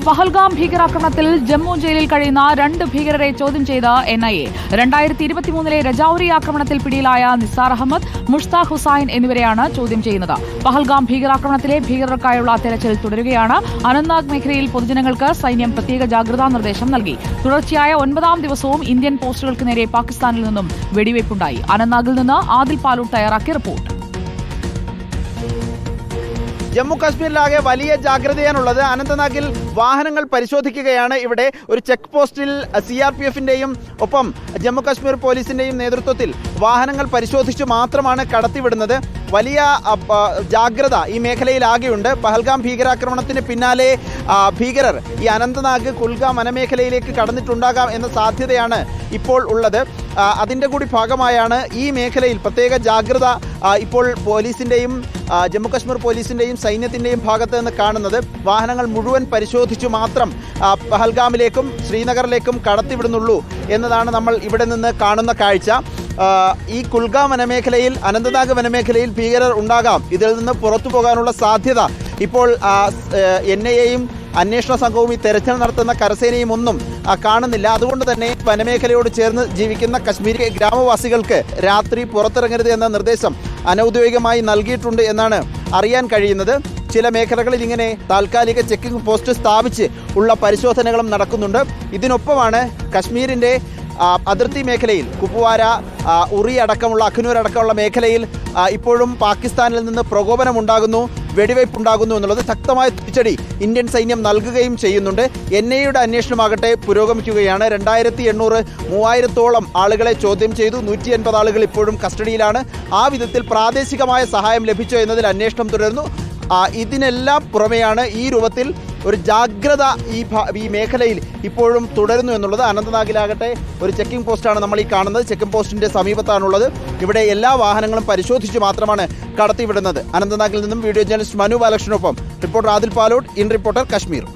പഹൽഗാം ഭീകരാക്രമണത്തിൽ ജമ്മു ജയിലിൽ കഴിയുന്ന 2 ഭീകരരെ ചോദ്യം ചെയ്ത NIA 2023 രജൌരി ആക്രമണത്തിൽ പിടിയിലായ നിസാർ അഹമ്മദ്, മുഷ്താഖ് ഹുസൈൻ എന്നിവരെയാണ് ചോദ്യം ചെയ്യുന്നത്. പഹൽഗാം ഭീകരാക്രമണത്തിലെ ഭീകരർക്കായുള്ള തെരച്ചിൽ തുടരുകയാണ്. അനന്ത്നാഗ് മേഖലയിൽ പൊതുജനങ്ങൾക്ക് സൈന്യം പ്രത്യേക ജാഗ്രതാ നിർദ്ദേശം നൽകി. തുടർച്ചയായ 9ാം ദിവസവും ഇന്ത്യൻ പോസ്റ്റുകൾക്ക് നേരെ പാകിസ്ഥാനിൽ നിന്നും വെടിവയ്പുണ്ടായി. അനന്ത്നാഗിൽ നിന്ന് ആദിൽ പാലൂട്ട് തയ്യാറാക്കിയ റിപ്പോർട്ട്. ജമ്മു കാശ്മീരിലാകെ വലിയ ജാഗ്രതയാണുള്ളത്. അനന്തനാഗിൽ വാഹനങ്ങൾ പരിശോധിക്കുകയാണ്. ഇവിടെ ഒരു ചെക്ക് പോസ്റ്റിൽ CRPFന്റെയും ഒപ്പം ജമ്മു കാശ്മീർ പോലീസിന്റെയും നേതൃത്വത്തിൽ വാഹനങ്ങൾ പരിശോധിച്ച് മാത്രമാണ് കടത്തിവിടുന്നത്. വലിയ ജാഗ്രത ഈ മേഖലയിലാകെയുണ്ട്. പഹൽഗാം ഭീകരാക്രമണത്തിന് പിന്നാലെ ഭീകരർ ഈ അനന്തനാഗ് കുൽഗാം വനമേഖലയിലേക്ക് കടന്നിട്ടുണ്ടാകാം എന്ന സാധ്യതയാണ് ഇപ്പോൾ ഉള്ളത്. അതിൻ്റെ കൂടി ഭാഗമായാണ് ഈ മേഖലയിൽ പ്രത്യേക ജാഗ്രത ഇപ്പോൾ പോലീസിൻ്റെയും ജമ്മു കാശ്മീർ പോലീസിൻ്റെയും സൈന്യത്തിൻ്റെയും ഭാഗത്ത് നിന്ന് കാണുന്നത്. വാഹനങ്ങൾ മുഴുവൻ പരിശോധിച്ചു മാത്രം പഹൽഗാമിലേക്കും ശ്രീനഗറിലേക്കും കടത്തിവിടുന്നുള്ളൂ എന്നതാണ് നമ്മൾ ഇവിടെ നിന്ന് കാണുന്ന കാഴ്ച. ഈ കുൽഗാം വനമേഖലയിൽ അനന്തനാഗ് വനമേഖലയിൽ ഭീകരർ ഉണ്ടാകാം. ഇതിൽ നിന്ന് പുറത്തു പോകാനുള്ള സാധ്യത ഇപ്പോൾ NIAയും അന്വേഷണ സംഘവും ഈ തെരച്ചിൽ നടത്തുന്ന കരസേനയും ഒന്നും കാണുന്നില്ല. അതുകൊണ്ട് തന്നെ വനമേഖലയോട് ചേർന്ന് ജീവിക്കുന്ന കശ്മീരി ഗ്രാമവാസികൾക്ക് രാത്രി പുറത്തിറങ്ങരുത് എന്ന നിർദ്ദേശം അനൗദ്യോഗികമായി നൽകിയിട്ടുണ്ട് എന്നാണ് അറിയാൻ കഴിയുന്നത്. ചില മേഖലകളിൽ ഇങ്ങനെ താൽക്കാലിക ചെക്കിംഗ് പോസ്റ്റ് സ്ഥാപിച്ച് ഉള്ള പരിശോധനകളും നടക്കുന്നുണ്ട്. ഇതിനൊപ്പമാണ് കശ്മീരിൻ്റെ അതിർത്തി മേഖലയിൽ കുപ്വാര, ഉറി അടക്കമുള്ള അഖ്നൂർ അടക്കമുള്ള മേഖലയിൽ ഇപ്പോഴും പാകിസ്ഥാനിൽ നിന്ന് പ്രകോപനമുണ്ടാകുന്നു, വെടിവയ്പുണ്ടാകുന്നു എന്നുള്ളത് ശക്തമായ തിരിച്ചടി ഇന്ത്യൻ സൈന്യം നൽകുകയും ചെയ്യുന്നുണ്ട്. NIAയുടെ അന്വേഷണമാകട്ടെ പുരോഗമിക്കുകയാണ്. 2800-3000-ഓളം ആളുകളെ ചോദ്യം ചെയ്തു. 180 ആളുകൾ ഇപ്പോഴും കസ്റ്റഡിയിലാണ്. ആ വിധത്തിൽ പ്രാദേശികമായ സഹായം ലഭിച്ചോ എന്നതിൽ അന്വേഷണം തുടരുന്നു. ഇതിനെല്ലാം പുറമെയാണ് ഈ രൂപത്തിൽ ഒരു ജാഗ്രത ഈ മേഖലയിൽ ഇപ്പോഴും തുടരുന്നു എന്നുള്ളത്. അനന്തനാഗിലാകട്ടെ ഒരു ചെക്കിംഗ് പോസ്റ്റാണ് നമ്മൾ ഈ കാണുന്നത്. ചെക്കിംഗ് പോസ്റ്റിൻ്റെ സമീപത്താണുള്ളത്. ഇവിടെ എല്ലാ വാഹനങ്ങളും പരിശോധിച്ച് മാത്രമാണ് കടത്തിവിടുന്നത്. അനന്തനാഗിൽ നിന്നും വീഡിയോ ജേർണലിസ്റ്റ് മനു ബാലകൃഷ്ണനൊപ്പം reporter Adil Palode, in reporter Kashmir.